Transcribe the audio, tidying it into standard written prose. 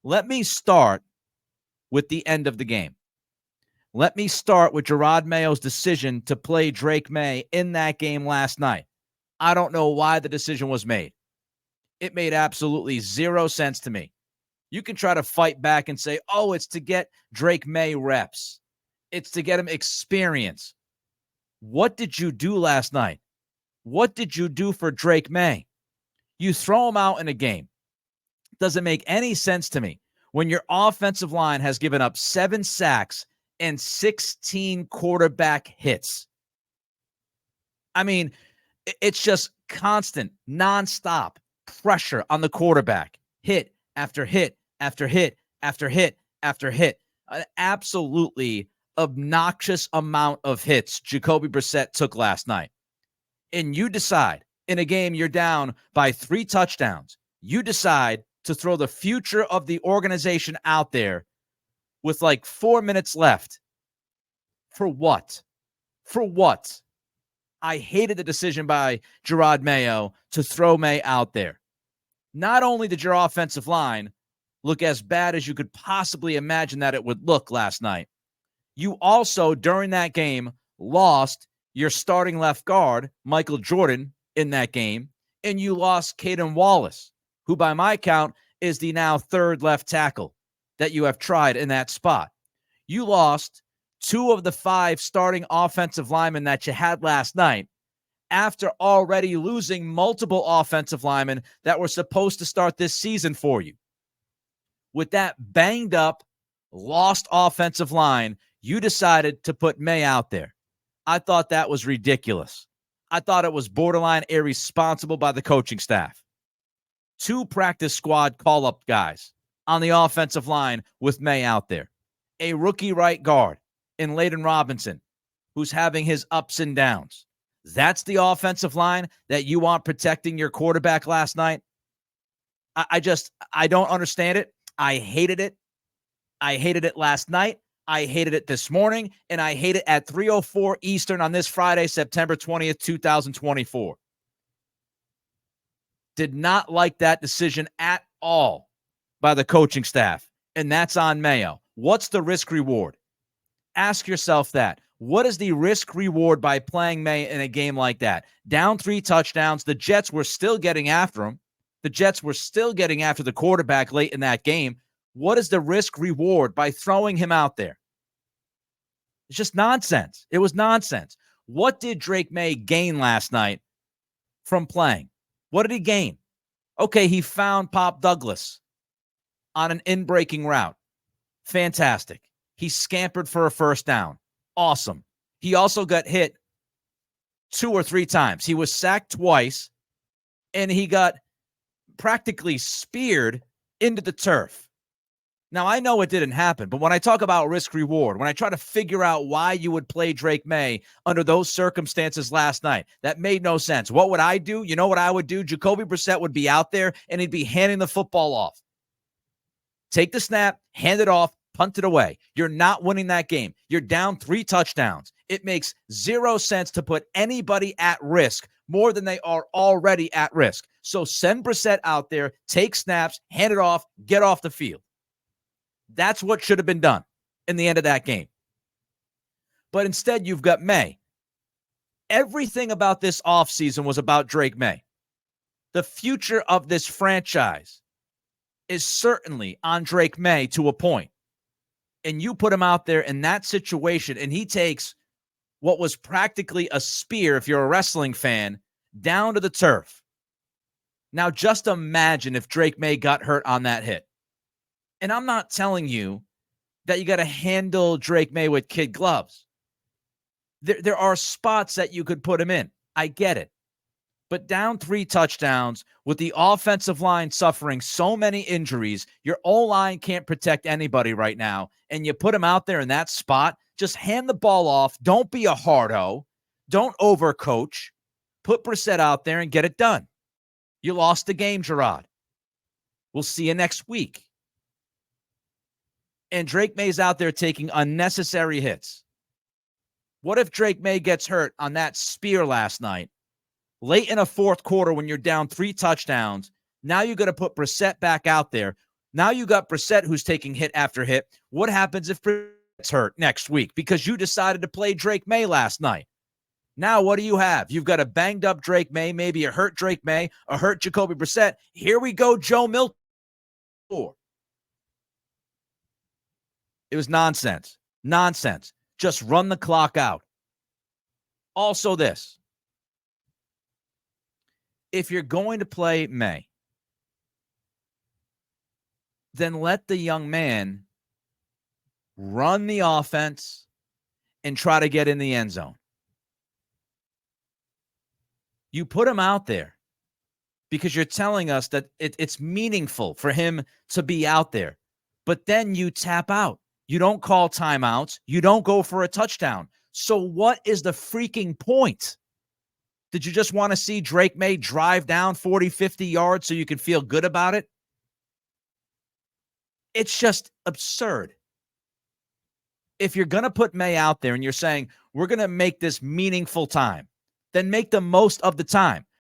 Let me start with the end of the game. Let me start with Jerod Mayo's decision to play Drake Maye in that game last night. I don't know why the decision was made. It made absolutely zero sense to me. You can try to fight back and say, oh, it's to get Drake Maye reps. It's to get him experience. What did you do last night? What did you do for Drake Maye? You throw him out in a game. Doesn't make any sense to me when your offensive line has given up 7 sacks and 16 quarterback hits. I mean, it's just constant, nonstop pressure on the quarterback. Hit after hit after hit after hit after hit. An absolutely obnoxious amount of hits Jacoby Brissett took last night. And you decide in a game you're down by 3 touchdowns, you decide to throw the future of the organization out there with like 4 minutes left. For what? For what? I hated the decision by Jerod Mayo to throw Maye out there. Not only did your offensive line look as bad as you could possibly imagine that it would look last night, you also, during that game, lost your starting left guard, Michael Jordan, in that game, and you lost Caden Wallace, who by my count is the now 3rd left tackle that you have tried in that spot. You lost 2 of the 5 starting offensive linemen that you had last night after already losing multiple offensive linemen that were supposed to start this season for you. With that banged up, lost offensive line, you decided to put Maye out there. I thought that was ridiculous. I thought it was borderline irresponsible by the coaching staff. 2 practice squad call-up guys on the offensive line with Maye out there. A rookie right guard in Layden Robinson, who's having his ups and downs. That's the offensive line that you want protecting your quarterback last night? I don't understand it. I hated it. I hated it last night. I hated it this morning, and I hate it at 3:04 Eastern on this Friday, September 20th, 2024. Did not like that decision at all by the coaching staff, and that's on Mayo. What's the risk reward? Ask yourself that. What is the risk reward by playing Maye in a game like that? Down 3 touchdowns. The Jets were still getting after him. The Jets were still getting after the quarterback late in that game. What is the risk reward by throwing him out there? It's just nonsense. It was nonsense. What did Drake Maye gain last night from playing? What did he gain? Okay, he found Pop Douglas on an in-breaking route. Fantastic. He scampered for a first down. Awesome. He also got hit 2 or 3 times. He was sacked twice, and he got practically speared into the turf. Now, I know it didn't happen, but when I talk about risk-reward, when I try to figure out why you would play Drake Maye under those circumstances last night, that made no sense. What would I do? You know what I would do? Jacoby Brissett would be out there, and he'd be handing the football off. Take the snap, hand it off, punt it away. You're not winning that game. You're down 3 touchdowns. It makes 0 sense to put anybody at risk more than they are already at risk. So send Brissett out there, take snaps, hand it off, get off the field. That's what should have been done in the end of that game. But instead, you've got Maye. Everything about this offseason was about Drake Maye. The future of this franchise is certainly on Drake Maye to a point. And you put him out there in that situation, and he takes what was practically a spear, if you're a wrestling fan, down to the turf. Now, just imagine if Drake Maye got hurt on that hit. And I'm not telling you that you got to handle Drake Maye with kid gloves. There are spots that you could put him in. I get it. But down 3 touchdowns with the offensive line suffering so many injuries, your O-line can't protect anybody right now, and you put him out there in that spot, just hand the ball off. Don't be a hard-o. Don't overcoach. Put Brissett out there and get it done. You lost the game, Jerod. We'll see you next week. And Drake Maye's out there taking unnecessary hits. What if Drake Maye gets hurt on that spear last night? Late in a fourth quarter when you're down 3 touchdowns, now you're going to put Brissett back out there. Now you got Brissett who's taking hit after hit. What happens if Brissett's hurt next week because you decided to play Drake Maye last night? Now what do you have? You've got a banged up Drake Maye, maybe a hurt Drake Maye, a hurt Jacoby Brissett. Here we go, Joe Milton. It was nonsense. Nonsense. Just run the clock out. Also this. If you're going to play Maye, then let the young man run the offense and try to get in the end zone. You put him out there because you're telling us that it's meaningful for him to be out there. But then you tap out. You don't call timeouts. You don't go for a touchdown. So what is the freaking point? Did you just want to see Drake Maye drive down 40, 50 yards so you could feel good about it? It's just absurd. If you're going to put Maye out there and you're saying, we're going to make this meaningful time, then make the most of the time.